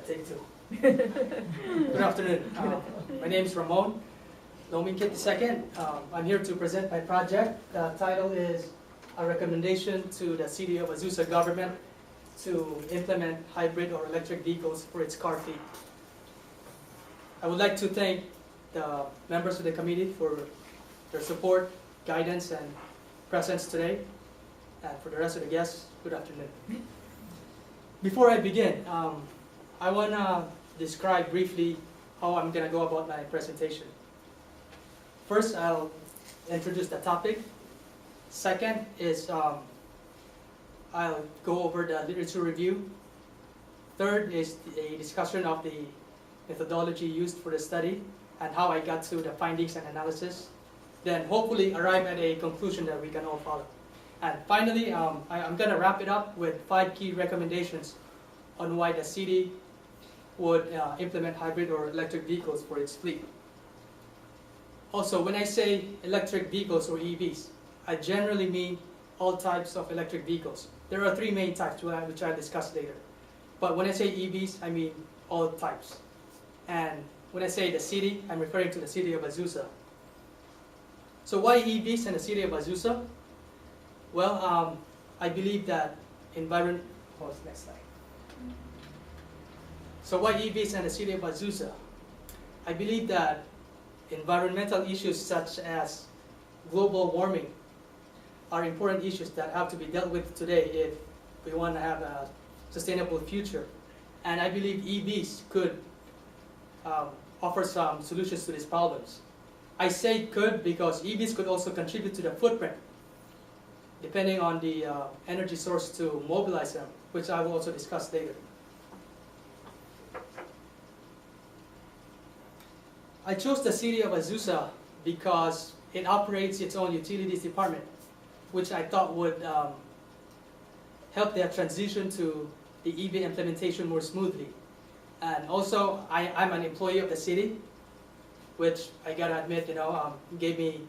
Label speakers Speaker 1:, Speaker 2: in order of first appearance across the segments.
Speaker 1: take two. Good afternoon. My name is Ramon Lominkit II. I'm here to present my project. The title is a recommendation to the City of Azusa government to implement hybrid or electric vehicles for its car fleet. I would like to thank the members of the committee for their support, guidance, and presence today. And for the rest of the guests, good afternoon. Before I begin, I want to describe briefly how I'm going to go about my presentation. First, I'll introduce the topic. Second is I'll go over the literature review. Third is a discussion of the methodology used for the study and how I got to the findings and analysis. Then hopefully arrive at a conclusion that we can all follow. And finally, I'm going to wrap it up with 5 key recommendations on why the city would implement hybrid or electric vehicles for its fleet. Also, when I say electric vehicles or EVs, I generally mean all types of electric vehicles. There are 3 main types, which I'll discuss later. But when I say EVs, I mean all types. And when I say the city, I'm referring to the city of Azusa. So why EVs in the city of Azusa? Well, I believe that next slide. So why EVs in the city of Azusa? I believe that environmental issues such as global warming are important issues that have to be dealt with today if we want to have a sustainable future. And I believe EVs could offer some solutions to these problems. I say could because EVs could also contribute to the footprint, depending on the energy source to mobilize them, which I will also discuss later. I chose the city of Azusa because it operates its own utilities department, which I thought would help their transition to the EV implementation more smoothly. And also, I'm an employee of the city, which I gotta admit, gave me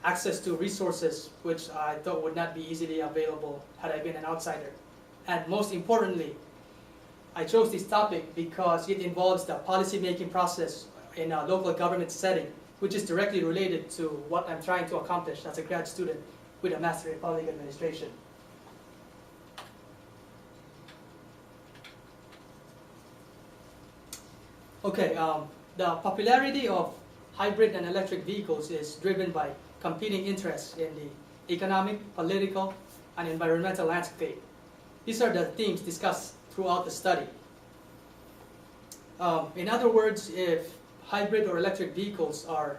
Speaker 1: access to resources which I thought would not be easily available had I been an outsider. And most importantly, I chose this topic because it involves the policy-making process in a local government setting, which is directly related to what I'm trying to accomplish as a grad student with a Master in Public Administration. Okay, the popularity of hybrid and electric vehicles is driven by competing interests in the economic, political, and environmental landscape. These are the themes discussed throughout the study. In other words, if hybrid or electric vehicles are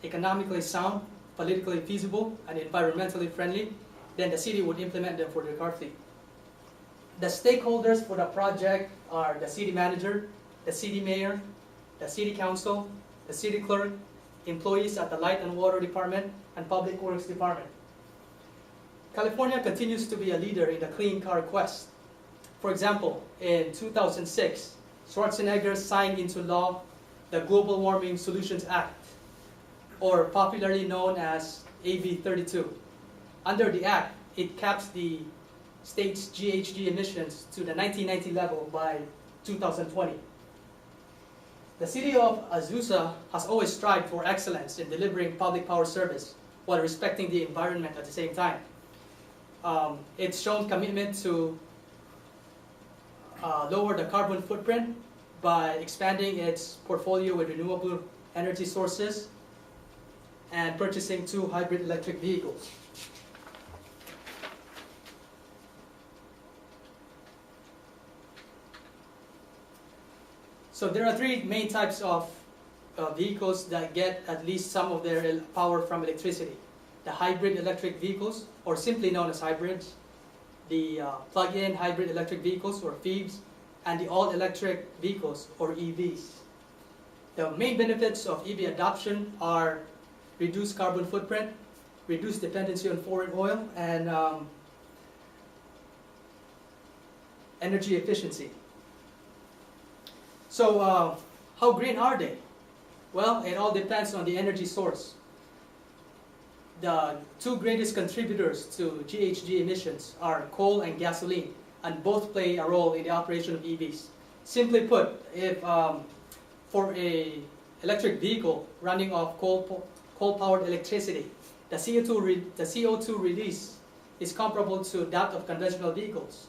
Speaker 1: economically sound, politically feasible, and environmentally friendly, then the city would implement them for their car fleet. The stakeholders for the project are the city manager, the city mayor, the city council, the city clerk, employees at the Light and Water Department, and Public Works Department. California continues to be a leader in the clean car quest. For example, in 2006, Schwarzenegger signed into law the Global Warming Solutions Act, or popularly known as AB 32. Under the act, it caps the state's GHG emissions to the 1990 level by 2020. The city of Azusa has always strived for excellence in delivering public power service while respecting the environment at the same time. It's shown commitment to lower the carbon footprint by expanding its portfolio with renewable energy sources and purchasing 2 hybrid electric vehicles. So there are 3 main types of vehicles that get at least some of their power from electricity. The hybrid electric vehicles, or simply known as hybrids, the plug-in hybrid electric vehicles, or PHEVs, and the all-electric vehicles, or EVs. The main benefits of EV adoption are reduced carbon footprint, reduced dependency on foreign oil, and energy efficiency. So how green are they? Well, it all depends on the energy source. The 2 greatest contributors to GHG emissions are coal and gasoline, and both play a role in the operation of EVs. Simply put, if for a electric vehicle running off coal-powered electricity, the CO2 release is comparable to that of conventional vehicles.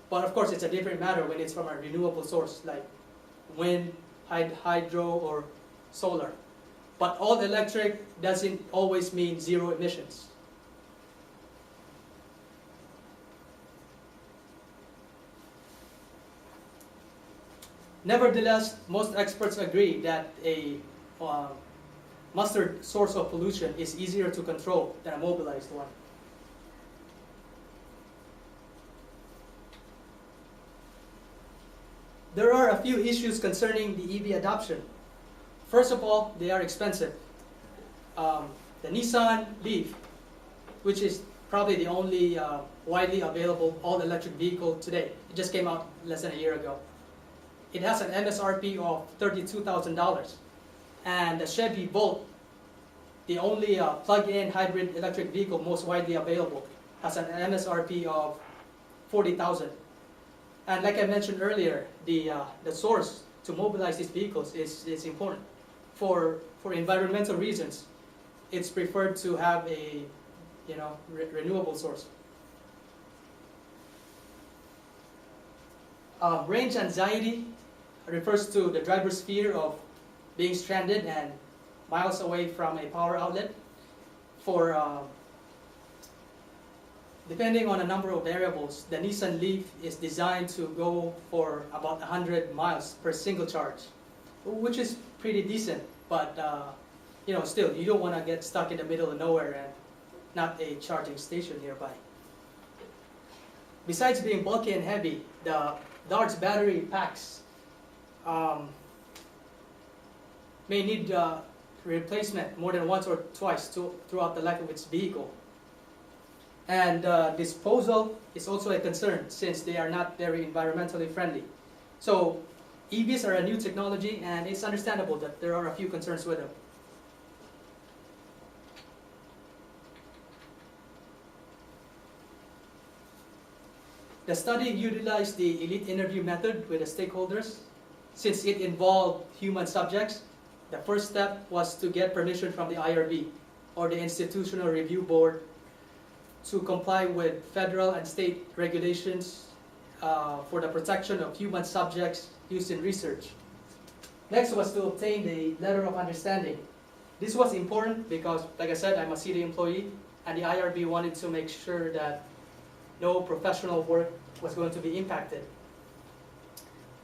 Speaker 1: But of course, it's a different matter when it's from a renewable source like wind, hydro, or solar. But all electric doesn't always mean zero emissions. Nevertheless, most experts agree that a mustard source of pollution is easier to control than a mobilized one. There are a few issues concerning the EV adoption. First of all, they are expensive. The Nissan Leaf, which is probably the only widely available all-electric vehicle today, it just came out less than a year ago. It has an MSRP of $32,000. And the Chevy Bolt, the only plug-in hybrid electric vehicle most widely available, has an MSRP of $40,000. And like I mentioned earlier, the source to mobilize these vehicles is important. For environmental reasons, it's preferred to have a renewable source. Range anxiety refers to the driver's fear of being stranded and miles away from a power outlet. Depending on a number of variables, the Nissan Leaf is designed to go for about 100 miles per single charge, which is pretty decent, but still, you don't want to get stuck in the middle of nowhere and not a charging station nearby. Besides being bulky and heavy, the large battery packs may need replacement more than once or twice throughout the life of its vehicle. And disposal is also a concern since they are not very environmentally friendly. So EVs are a new technology, and it's understandable that there are a few concerns with them. The study utilized the elite interview method with the stakeholders. Since it involved human subjects, the first step was to get permission from the IRB, or the Institutional Review Board, to comply with federal and state regulations for the protection of human subjects used in research. Next was to obtain the letter of understanding. This was important because, like I said, I'm a city employee, and the IRB wanted to make sure that no professional work was going to be impacted.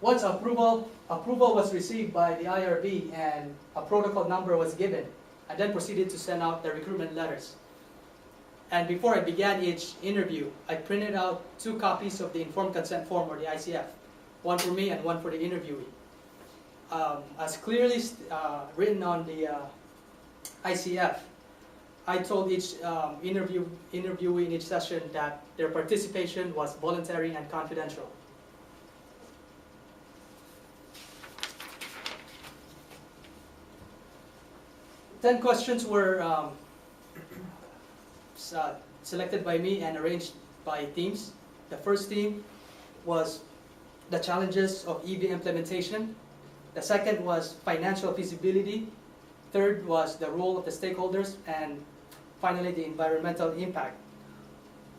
Speaker 1: Once approval was received by the IRB and a protocol number was given, I then proceeded to send out the recruitment letters. And before I began each interview, I printed out 2 copies of the Informed Consent Form, or the ICF, one for me and one for the interviewee. As clearly written on the ICF, I told each interviewee in each session that their participation was voluntary and confidential. Ten questions were selected by me and arranged by teams. The first team was the challenges of EV implementation. The second was financial feasibility. Third was the role of the stakeholders, and finally the environmental impact.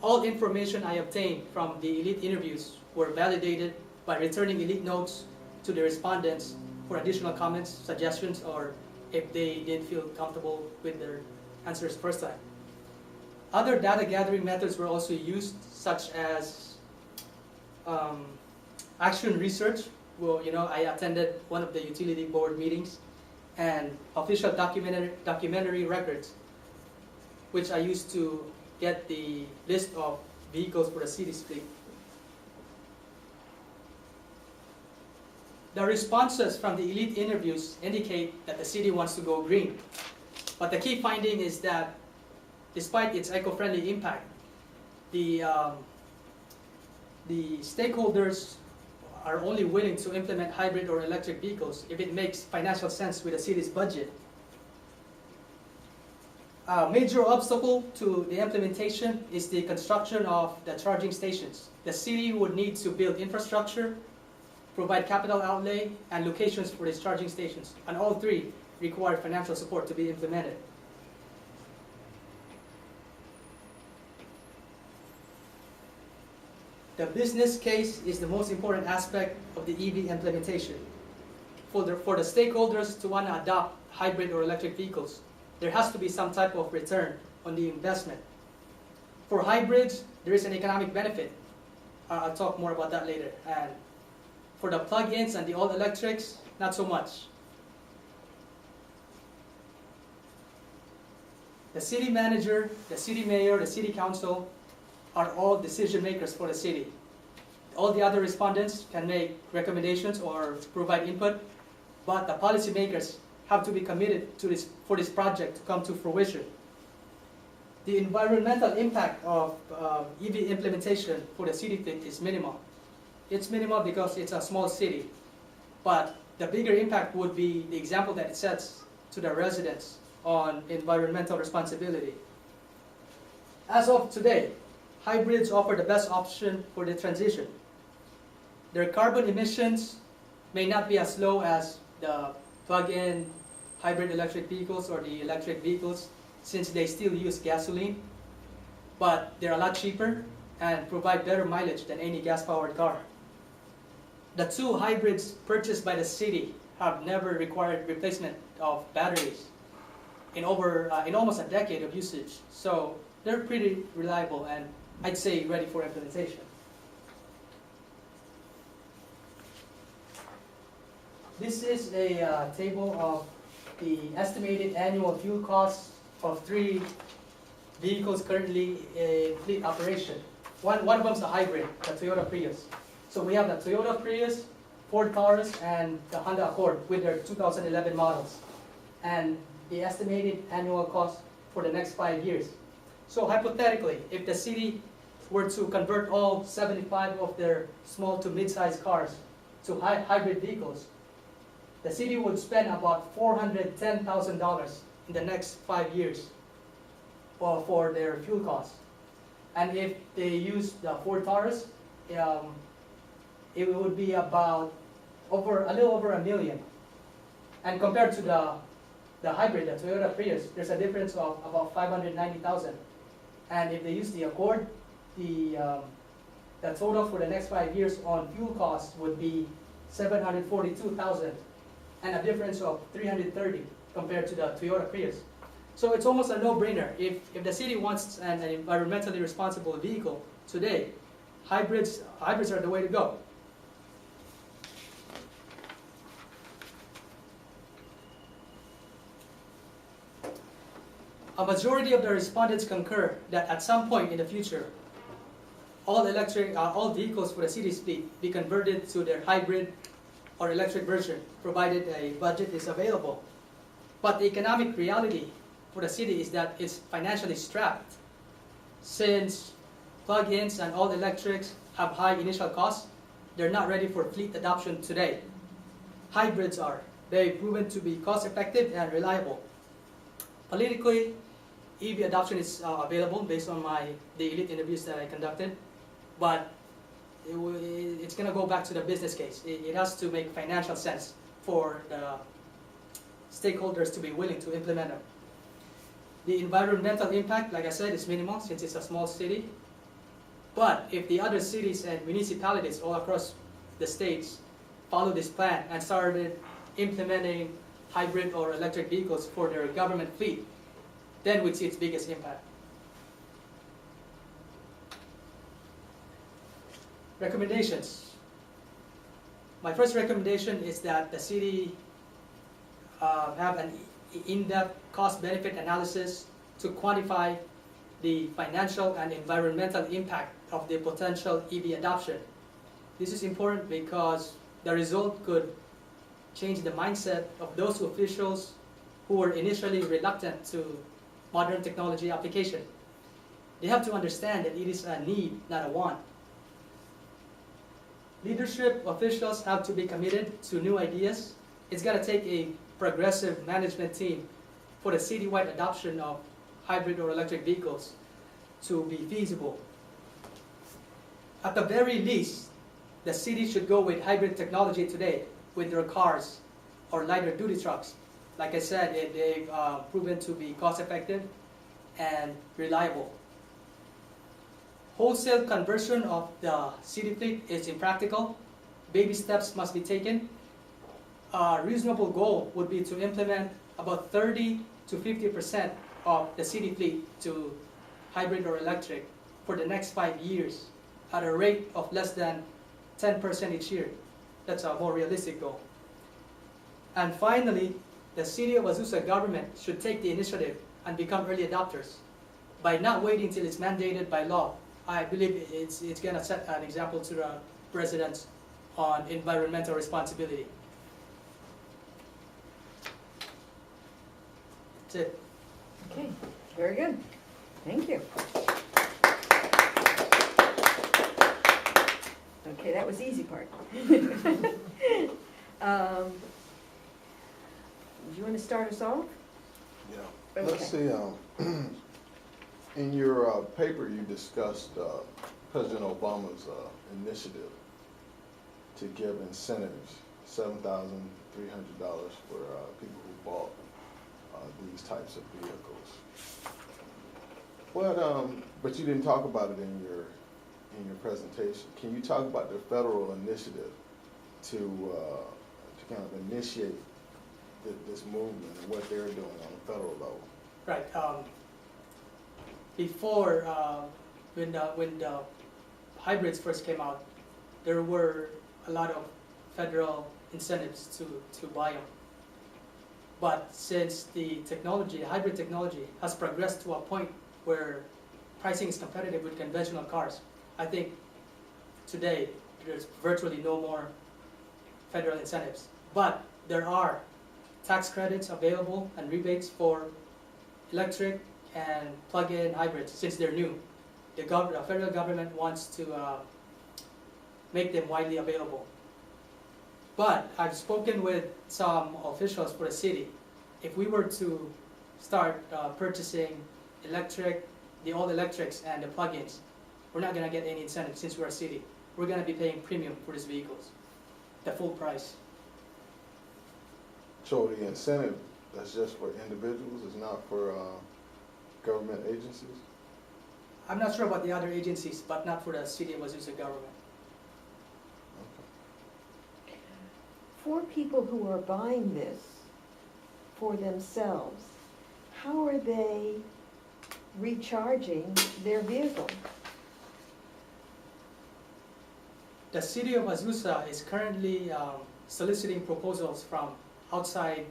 Speaker 1: All information I obtained from the elite interviews were validated by returning elite notes to the respondents for additional comments, suggestions, or if they didn't feel comfortable with their answers first time. Other data gathering methods were also used, such as action research. Well, I attended one of the utility board meetings, and official documentary records, which I used to get the list of vehicles for the city's fleet. The responses from the elite interviews indicate that the city wants to go green. But the key finding is that despite its eco-friendly impact, the stakeholders are only willing to implement hybrid or electric vehicles if it makes financial sense with the city's budget. A major obstacle to the implementation is the construction of the charging stations. The city would need to build infrastructure provide capital outlay, and locations for these charging stations. And all three require financial support to be implemented. The business case is the most important aspect of the EV implementation. For the stakeholders to want to adopt hybrid or electric vehicles, there has to be some type of return on the investment. For hybrids, there is an economic benefit. I'll talk more about that later. And for the plug-ins and the all-electrics, not so much. The city manager, the city mayor, the city council are all decision makers for the city. All the other respondents can make recommendations or provide input, but the policymakers have to be committed to for this project to come to fruition. The environmental impact of EV implementation for the city is minimal. It's minimal because it's a small city, but the bigger impact would be the example that it sets to the residents on environmental responsibility. As of today, hybrids offer the best option for the transition. Their carbon emissions may not be as low as the plug-in hybrid electric vehicles or the electric vehicles, since they still use gasoline, but they're a lot cheaper and provide better mileage than any gas-powered car. The two hybrids purchased by the city have never required replacement of batteries in almost a decade of usage, so they're pretty reliable and I'd say ready for implementation. This is a table of the estimated annual fuel costs of three vehicles currently in fleet operation. One of them is a hybrid, the Toyota Prius. So we have the Toyota Prius, Ford Taurus, and the Honda Accord with their 2011 models. And the estimated annual cost for the next 5 years. So hypothetically, if the city were to convert all 75 of their small to mid-sized cars to hybrid vehicles, the city would spend about $410,000 in the next 5 years for their fuel costs. And if they use the Ford Taurus, it would be about a little over $1 million. And compared to the hybrid, the Toyota Prius, there's a difference of about $590,000. And if they use the Accord, the total for the next 5 years on fuel costs would be $742,000, and a difference of $330,000 compared to the Toyota Prius. So it's almost a no-brainer. If the city wants an environmentally responsible vehicle today, hybrids are the way to go. A majority of the respondents concur that at some point in the future, all vehicles for the city's fleet be converted to their hybrid or electric version, provided a budget is available. But the economic reality for the city is that it's financially strapped, since plug-ins and all electrics have high initial costs. They're not ready for fleet adoption today. Hybrids are. They've proven to be cost-effective and reliable. Politically, EV adoption is available based on the elite interviews that I conducted, but it's going to go back to the business case. It has to make financial sense for the stakeholders to be willing to implement them. The environmental impact, like I said, is minimal since it's a small city. But if the other cities and municipalities all across the states follow this plan and started implementing hybrid or electric vehicles for their government fleet, then we'd see its biggest impact. Recommendations. My first recommendation is that the city have an in-depth cost-benefit analysis to quantify the financial and environmental impact of the potential EV adoption. This is important because the result could change the mindset of those officials who were initially reluctant to modern technology application. They have to understand that it is a need, not a want. Leadership officials have to be committed to new ideas. It's got to take a progressive management team for the citywide adoption of hybrid or electric vehicles to be feasible. At the very least, the city should go with hybrid technology today with their cars or lighter duty trucks. Like I said, they've proven to be cost effective and reliable. Wholesale conversion of the city fleet is impractical. Baby steps must be taken. A reasonable goal would be to implement about 30 to 50% of the city fleet to hybrid or electric for the next 5 years at a rate of less than 10% each year. That's a more realistic goal. And finally, the City of Azusa government should take the initiative and become early adopters. By not waiting till it's mandated by law, I believe it's going to set an example to the residents on environmental responsibility. That's it.
Speaker 2: Okay, very good. Thank you. Okay, that was the easy part. Do you want to start us off?
Speaker 3: Yeah.
Speaker 2: Okay.
Speaker 3: Let's see, in your paper, you discussed President Obama's initiative to give incentives, $7,300 for people who bought these types of vehicles. But you didn't talk about it in your presentation. Can you talk about the federal initiative to kind of initiate this movement and what they're doing on the federal level?
Speaker 1: Right. Before, when the hybrids first came out, there were a lot of federal incentives to buy them. But since the technology, hybrid technology, has progressed to a point where pricing is competitive with conventional cars, I think today there's virtually no more federal incentives. But there are tax credits available and rebates for electric and plug-in hybrids since they're new. The federal government wants to make them widely available. But I've spoken with some officials for the city. If we were to start purchasing the all electrics and the plug-ins, we're not going to get any incentive since we're a city. We're going to be paying premium for these vehicles, the full price.
Speaker 3: So the incentive, that's just for individuals, it's not for government agencies?
Speaker 1: I'm not sure about the other agencies, but not for the City of Azusa government.
Speaker 3: Okay.
Speaker 2: For people who are buying this for themselves, how are they recharging their vehicle?
Speaker 1: The City of Azusa is currently soliciting proposals from outside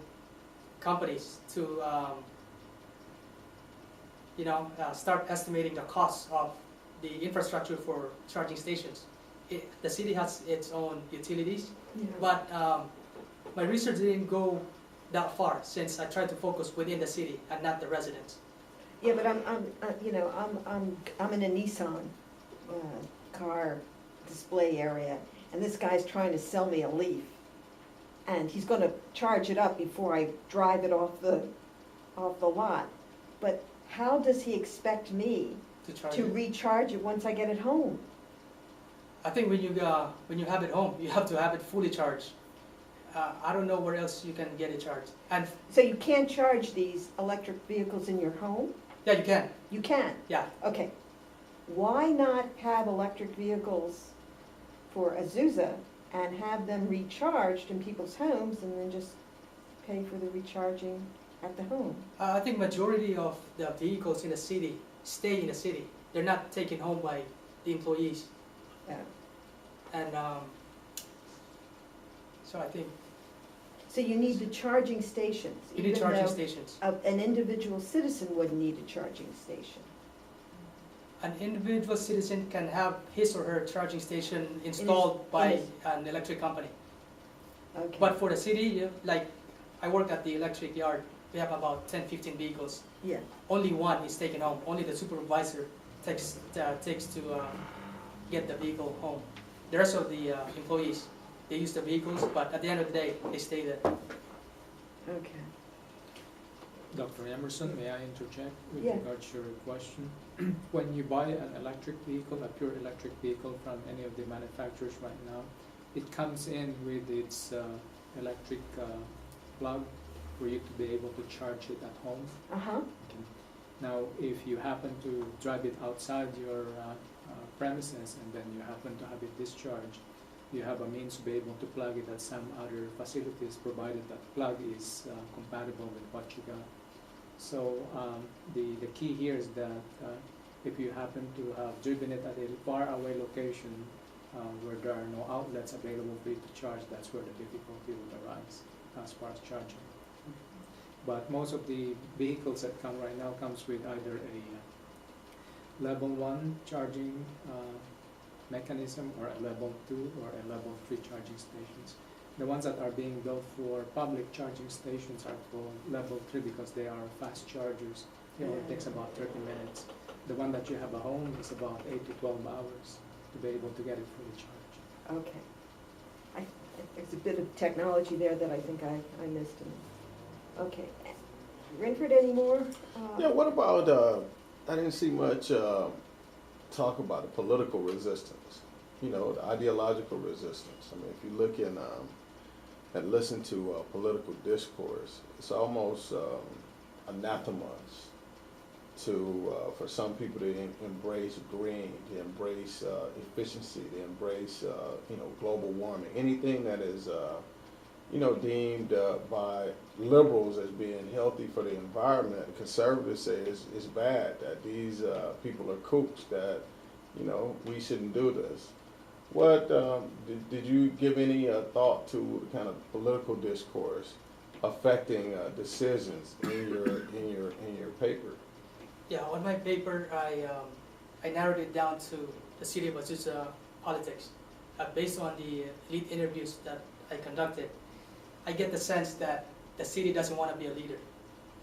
Speaker 1: companies to start estimating the cost of the infrastructure for charging stations. The city has its own utilities,
Speaker 2: Yeah.
Speaker 1: but my research didn't go that far since I tried to focus within the city and not the residents.
Speaker 2: Yeah, but I'm in a Nissan car display area, and this guy's trying to sell me a Leaf, and he's going to charge it up before I drive it off the lot. But how does he expect me to recharge it once I get it home?
Speaker 1: I think when you have it home, you have to have it fully charged. I don't know where else you can get it charged. And
Speaker 2: So you can't charge these electric vehicles in your home?
Speaker 1: yeah, you can.
Speaker 2: You can?
Speaker 1: Yeah.
Speaker 2: Okay. Why not have electric vehicles for Azusa and have them recharged in people's homes and then just pay for the recharging at the home?
Speaker 1: I think majority of the vehicles in the city stay in the city. They're not taken home by the employees.
Speaker 2: Yeah.
Speaker 1: And so I think
Speaker 2: So you need the charging stations.
Speaker 1: you need
Speaker 2: even
Speaker 1: charging
Speaker 2: though
Speaker 1: stations.
Speaker 2: An individual citizen wouldn't need a charging station.
Speaker 1: An individual citizen can have his or her charging station installed by an electric company.
Speaker 2: Okay.
Speaker 1: But for the city, like I work at the electric yard, we have about 10-15 vehicles.
Speaker 2: Yeah.
Speaker 1: Only one is taken home. Only the supervisor takes to get the vehicle home. The rest of the employees, they use the vehicles, but at the end of the day, they stay there.
Speaker 2: Okay.
Speaker 4: Dr. Emerson, may I interject with
Speaker 2: Yeah.
Speaker 4: regards to your question? When you buy an electric vehicle, a pure electric vehicle from any of the manufacturers right now, it comes in with its electric plug for you to be able to charge it at home.
Speaker 2: Uh-huh,
Speaker 4: Okay. Now, if you happen to drive it outside your premises and then you happen to have it discharged, you have a means to be able to plug it at some other facilities, provided that plug is compatible with what you got. So the key here is that if you happen to have driven it at a far away location where there are no outlets available for you to charge, that's where the difficulty would arise as far as charging. But most of the vehicles that come right now comes with either a level 1 charging mechanism or a level 2 or a level 3 charging stations. The ones that are being built for public charging stations are called level 3 because they are fast chargers. It only takes about 30 minutes. The one that you have at home is about 8 to 12 hours to be able to get it fully charged.
Speaker 2: okay. There's a bit of technology there that I think I missed. Okay. Renford, any more?
Speaker 3: Yeah, what about, I didn't see much talk about the political resistance, you know, the ideological resistance. I mean, if you look in and listen to political discourse, it's almost anathemas to for some people to embrace green, to embrace efficiency, to embrace you know, global warming, anything that is you know, deemed by liberals as being healthy for the environment. Conservatives say is bad, that these people are kooks, that, you know, we shouldn't do this. What did you give any thought to the kind of political discourse affecting decisions in your paper?
Speaker 1: Yeah, on my paper, I narrowed it down to the city of Azusa politics. Based on the elite interviews that I conducted, I get the sense that the city doesn't want to be a leader.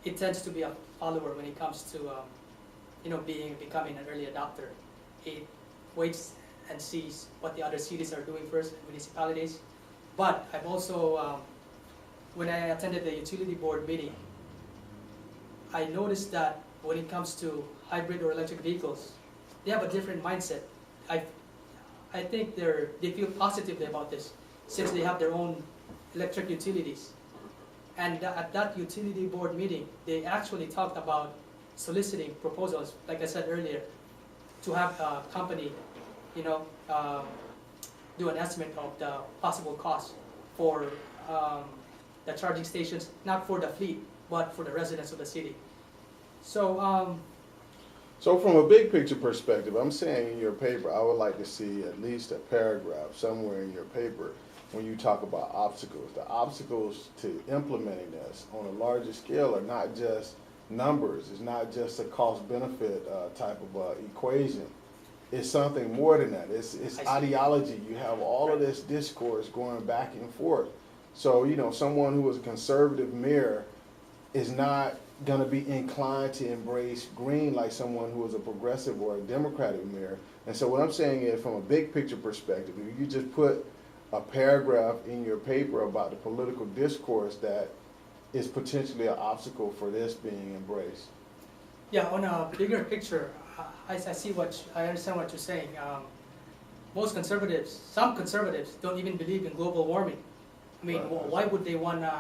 Speaker 1: It tends to be a follower when it comes to, you know, becoming an early adopter. It waits and sees what the other cities are doing first, municipalities. But I've also, when I attended the utility board meeting, I noticed that when it comes to hybrid or electric vehicles, they have a different mindset. I think they feel positively about this since they have their own electric utilities. And at that utility board meeting, they actually talked about soliciting proposals, like I said earlier, to have a company, you know, do an estimate of the possible cost for the charging stations, not for the fleet, but for the residents of the city. So,
Speaker 3: So from a big picture perspective, I'm saying in your paper, I would like to see at least a paragraph somewhere in your paper when you talk about obstacles. The obstacles to implementing this on a larger scale are not just numbers. It's not just a cost-benefit type of equation. It's something more than that. It's ideology. You have all of this discourse going back and forth. So, you know, someone who is a conservative mayor is not going to be inclined to embrace green like someone who is a progressive or a Democratic mayor. And so what I'm saying is, from a big picture perspective, if you just put a paragraph in your paper about the political discourse that is potentially an obstacle for this being embraced.
Speaker 1: yeah, on a bigger picture, I understand what you're saying. Most conservatives, some conservatives don't even believe in global warming. I mean,
Speaker 3: Right.
Speaker 1: why would they want to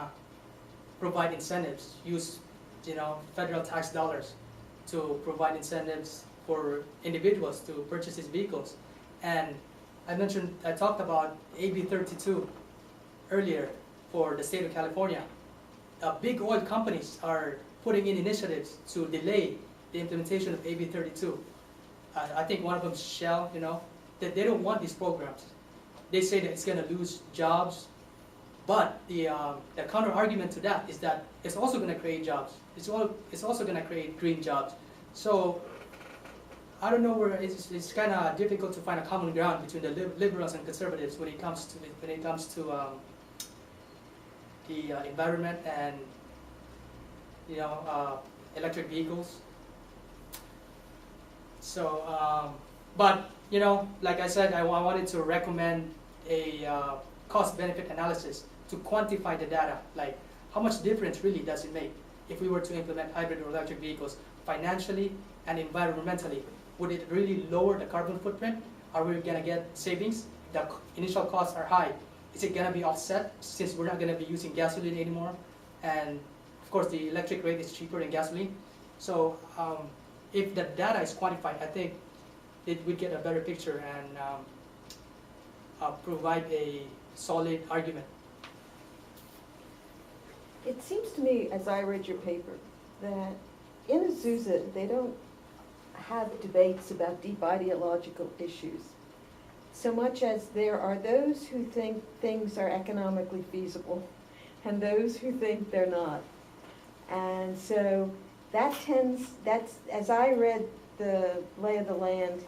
Speaker 1: provide incentives, use, you know, federal tax dollars to provide incentives for individuals to purchase these vehicles? And I talked about AB 32 earlier for the state of California. Big oil companies are putting in initiatives to delay the implementation of AB 32. I think one of them is Shell, you know, that they don't want these programs. They say that it's going to lose jobs, but the counter argument to that is that it's also going to create jobs. It's also going to create green jobs. So I don't know where it's kind of difficult to find a common ground between the liberals and conservatives when it comes to the environment and, you know, electric vehicles. So, but you know, like I said, I wanted to recommend a cost-benefit analysis to quantify the data. Like, how much difference really does it make if we were to implement hybrid or electric vehicles financially and environmentally, would it really lower the carbon footprint? Are we gonna get savings? The initial costs are high. Is it gonna be offset since we're not gonna be using gasoline anymore? And of course, the electric rate is cheaper than gasoline. So if the data is quantified, I think we'd get a better picture and provide a solid argument.
Speaker 2: It seems to me, as I read your paper, that in Azusa, they don't have debates about deep ideological issues, so much as there are those who think things are economically feasible and those who think they're not. And so that's, as I read the lay of the land,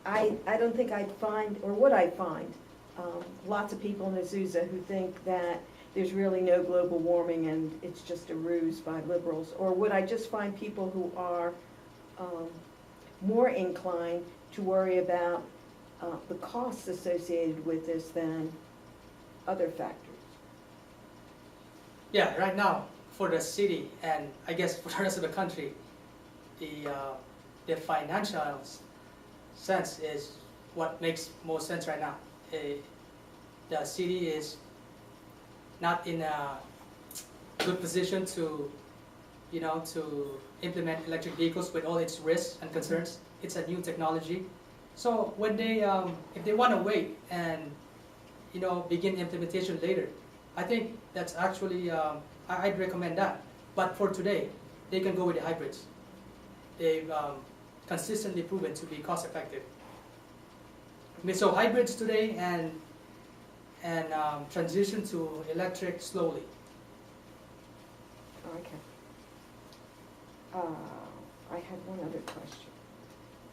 Speaker 2: I don't think I'd find, or would I find, lots of people in Azusa who think that there's really no global warming and it's just a ruse by liberals? Or would I just find people who are more inclined to worry about the costs associated with this than other factors?
Speaker 1: Yeah, right now, for the city, and I guess for the rest of the country, the financial sense is what makes most sense right now. The city is not in a good position to, to implement electric vehicles with all its risks and concerns. It's a new technology. So when they, if they want to wait and, begin implementation later, I think that's actually, I'd recommend that. But for today, they can go with the hybrids. They've consistently proven to be cost effective. So hybrids today and transition to electric slowly.
Speaker 2: Okay. I had one other question.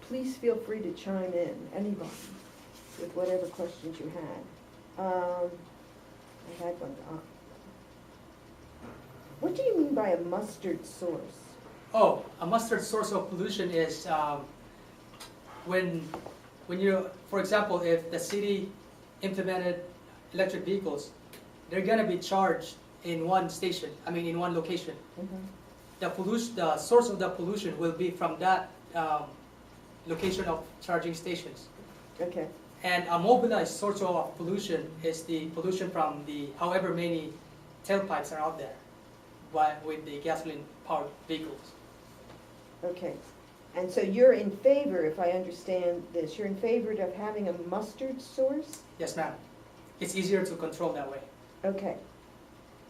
Speaker 2: Please feel free to chime in, anybody, with whatever questions you had. I had one. What do you mean by a mustard source?
Speaker 1: Oh, a mustard source of pollution is when you, for example, if the city implemented electric vehicles, they're gonna be charged in one station, in one location.
Speaker 2: Mm-hmm.
Speaker 1: The source of the pollution will be from that location of charging stations.
Speaker 2: Okay.
Speaker 1: And a mobilized source of pollution is the pollution from the however many tailpipes are out there with the gasoline-powered vehicles.
Speaker 2: Okay. And so you're in favor, if I understand this, you're in favor of having a mustard source?
Speaker 1: Yes, ma'am. It's easier to control that way.
Speaker 2: Okay.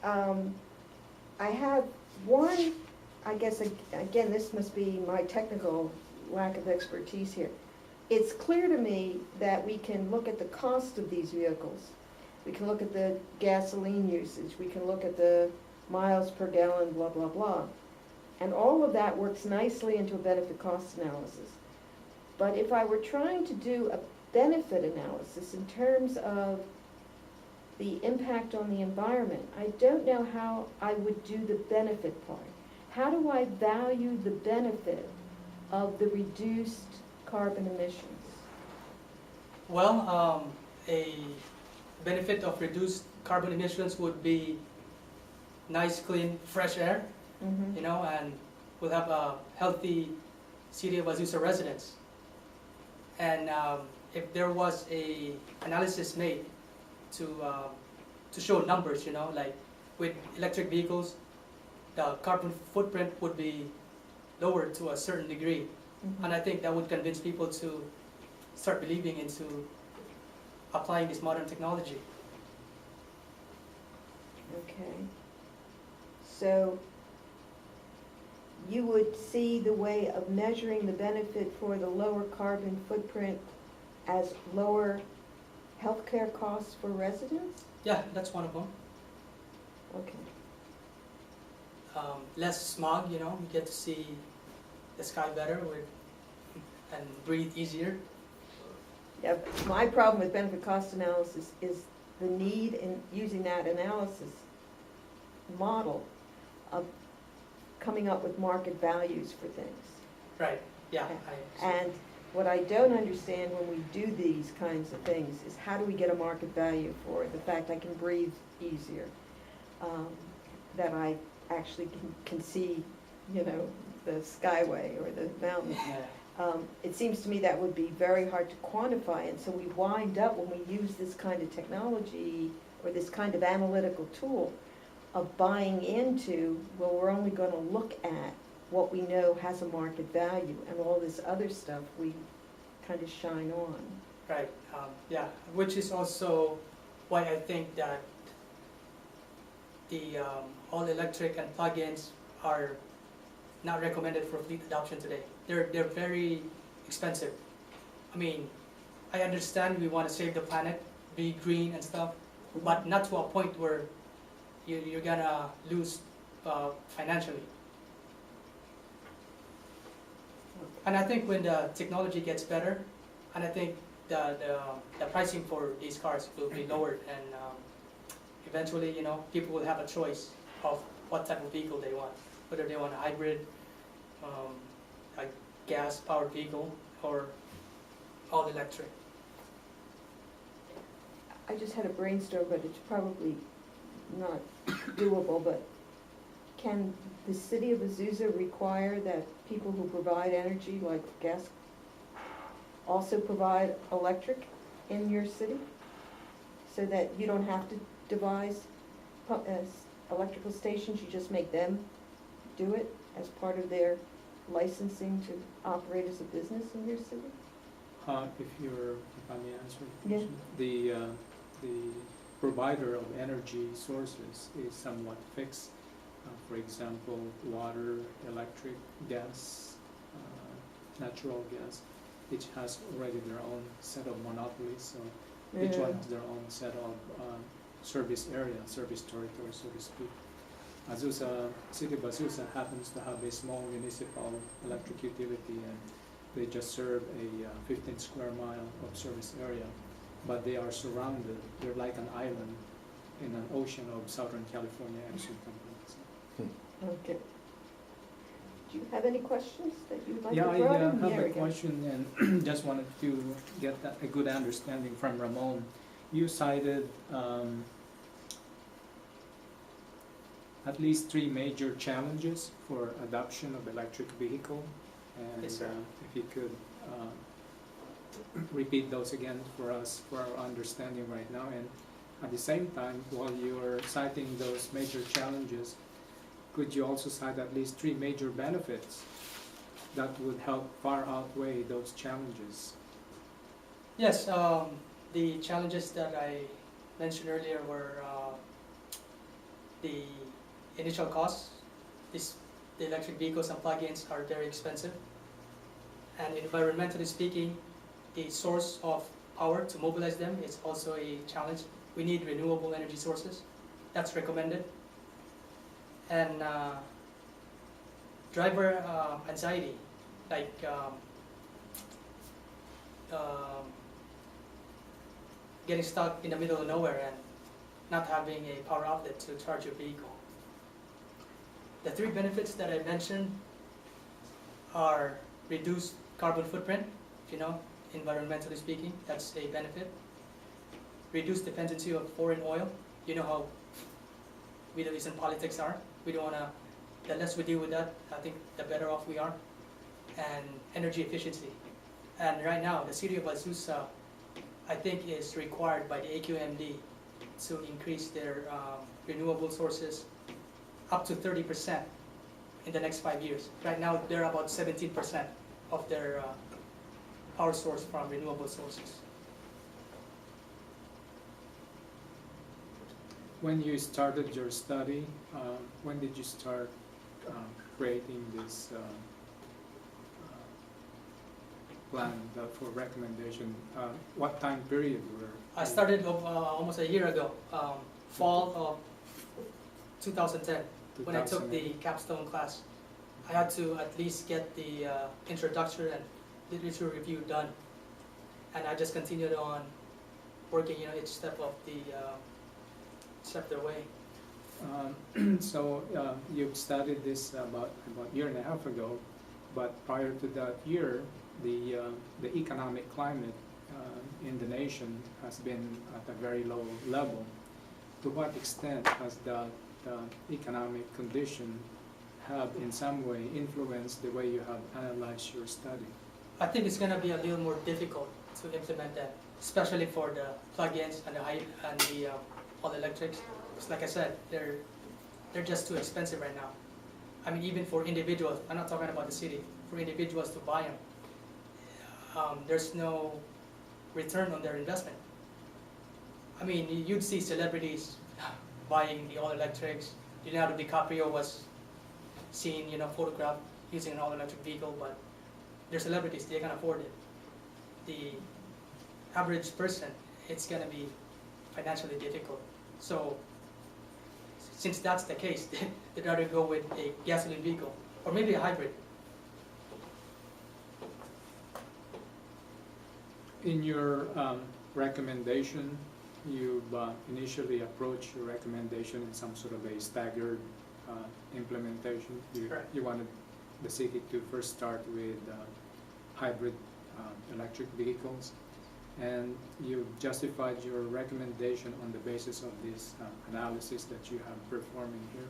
Speaker 2: I have one, I guess, again, this must be my technical lack of expertise here. It's clear to me that we can look at the cost of these vehicles. We can look at the gasoline usage. We can look at the miles per gallon, blah, blah, blah. And all of that works nicely into a benefit cost analysis. But if I were trying to do a benefit analysis in terms of the impact on the environment, I don't know how I would do the benefit part. How do I value the benefit of the reduced carbon emissions?
Speaker 1: Well, a benefit of reduced carbon emissions would be nice, clean, fresh air,
Speaker 2: Mm-hmm.
Speaker 1: and we'll have a healthy city of Azusa residents. And if there was a analysis made to show numbers, like with electric vehicles, the carbon footprint would be lowered to a certain degree.
Speaker 2: Mm-hmm.
Speaker 1: And I think that would convince people to start believing into applying this modern technology.
Speaker 2: Okay. So you would see the way of measuring the benefit for the lower carbon footprint as lower healthcare costs for residents?
Speaker 1: Yeah, that's one of them.
Speaker 2: Okay.
Speaker 1: Less smog, you get to see the sky better and breathe easier.
Speaker 2: Yeah, my problem with benefit cost analysis is the need in using that analysis model of coming up with market values for things.
Speaker 1: Right, yeah.
Speaker 2: And what I don't understand when we do these kinds of things is how do we get a market value for the fact I can breathe easier? that I actually can see, you know, the skyway or the mountain.
Speaker 1: Yeah.
Speaker 2: It seems to me that would be very hard to quantify, and so we wind up, when we use this kind of technology or this kind of analytical tool, of buying into, well, we're only gonna look at what we know has a market value, and all this other stuff we kind of shine on.
Speaker 1: Right, yeah, which is also why I think that the all-electric and plug-ins are not recommended for fleet adoption today. They're very expensive. I mean, I understand we want to save the planet, be green and stuff, but not to a point where you're gonna lose financially. And I think when the technology gets better, and I think the pricing for these cars will be lowered, and eventually, you know, people will have a choice of what type of vehicle they want, whether they want a hybrid, a gas-powered vehicle, or all electric.
Speaker 2: I just had a brainstorm, but it's probably not doable, but can the city of Azusa require that people who provide energy, like gas, also provide electric in your city? So that you don't have to devise electrical stations, you just make them do it as part of their licensing to operate as a business in your city?
Speaker 4: If I may answer the
Speaker 2: Yeah.
Speaker 4: question. The provider of energy sources is somewhat fixed. For example, water, electric, gas, natural gas, each has already their own set of monopolies, so each one has their own set of service area, service territory, so to speak. Azusa, City of Azusa happens to have a small municipal electric utility, and they just serve a 15 square mile of service area, but they are surrounded, they're like an island in an ocean of Southern California energy companies.
Speaker 2: Okay. Do you have any questions that you would like
Speaker 4: Yeah,
Speaker 2: to
Speaker 4: I
Speaker 2: throw in?
Speaker 4: have
Speaker 2: There
Speaker 4: a
Speaker 2: we go.
Speaker 4: question, and just wanted to get a good understanding from Ramon. You cited at least 3 major challenges for adoption of electric vehicle, and
Speaker 1: Yes, sir.
Speaker 4: if you could repeat those again for us, for our understanding right now, and at the same time, while you're citing those major challenges, could you also cite at least 3 major benefits that would help far outweigh those challenges?
Speaker 1: Yes, the challenges that I mentioned earlier were the initial costs. The electric vehicles and plug-ins are very expensive. And environmentally speaking, the source of power to mobilize them is also a challenge. We need renewable energy sources. That's recommended. And driver anxiety, like getting stuck in the middle of nowhere and not having a power outlet to charge your vehicle. The 3 benefits that I mentioned are reduced carbon footprint, you know, environmentally speaking, that's a benefit. Reduced dependency of foreign oil. You know how Middle Eastern politics are. We don't want to, the less we deal with that, I think the better off we are. And energy efficiency. And right now, the city of Azusa, I think, is required by the AQMD to increase their renewable sources up to 30% in the next 5 years. Right now, they're about 17% of their power source from renewable sources.
Speaker 4: When you started your study, when did you start creating this plan for recommendation? What time period were?
Speaker 1: I started almost a year ago, fall of 2010, when I took the capstone class. I had to at least get the introduction and literature review done, and I just continued on working, you know, each step of the way.
Speaker 4: So you've studied this about a year and a half ago, but prior to that year, the economic climate in the nation has been at a very low level. To what extent has that economic condition have in some way influenced the way you have analyzed your study?
Speaker 1: I think it's gonna be a little more difficult to implement that, especially for the plug-ins and the all electrics. Because like I said, they're just too expensive right now. I mean, even for individuals, I'm not talking about the city, for individuals to buy them, there's no return on their investment. I mean, you'd see celebrities buying the all electrics. Leonardo DiCaprio was seen, photographed using an all electric vehicle, but they're celebrities, they can afford it. The average person, it's gonna be financially difficult. So, since that's the case, they'd rather go with a gasoline vehicle, or maybe a hybrid.
Speaker 4: In your recommendation, you've initially approached your recommendation in some sort of a staggered implementation.
Speaker 1: Correct.
Speaker 4: You wanted the city to first start with hybrid electric vehicles, and you justified your recommendation on the basis of this analysis that you have performing here.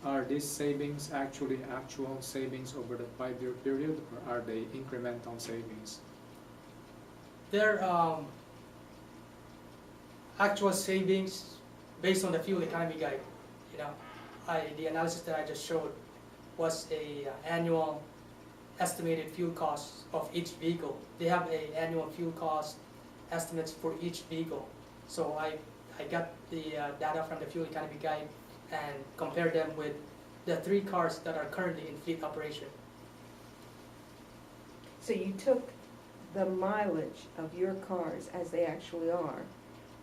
Speaker 4: Are these savings actually actual savings over the 5-year period, or are they incremental savings?
Speaker 1: They're actual savings based on the fuel economy guide. The analysis that I just showed was a annual estimated fuel costs of each vehicle. They have a annual fuel cost estimates for each vehicle. So I got the data from the fuel economy guide and compared them with the 3 cars that are currently in fleet operation.
Speaker 2: So you took the mileage of your cars as they actually are,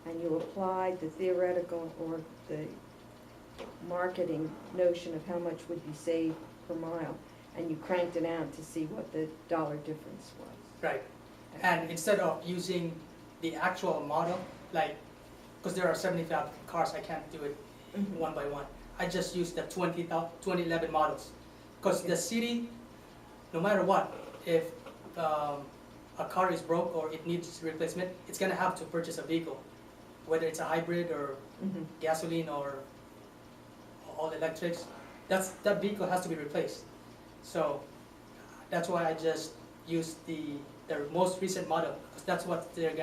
Speaker 2: and you applied the theoretical or the marketing notion of how much would you save per mile, and you cranked it out to see what the dollar difference was.
Speaker 1: Right. And instead of using the actual model, because there are 75 cars, I can't do it one by one. I just used the 2011 models. Because the city, no matter what, if a car is broke or it needs replacement, it's going to have to purchase a vehicle, whether it's a hybrid or gasoline or all electrics. That vehicle has to be replaced. So that's why I just used the most recent model, because that's what they're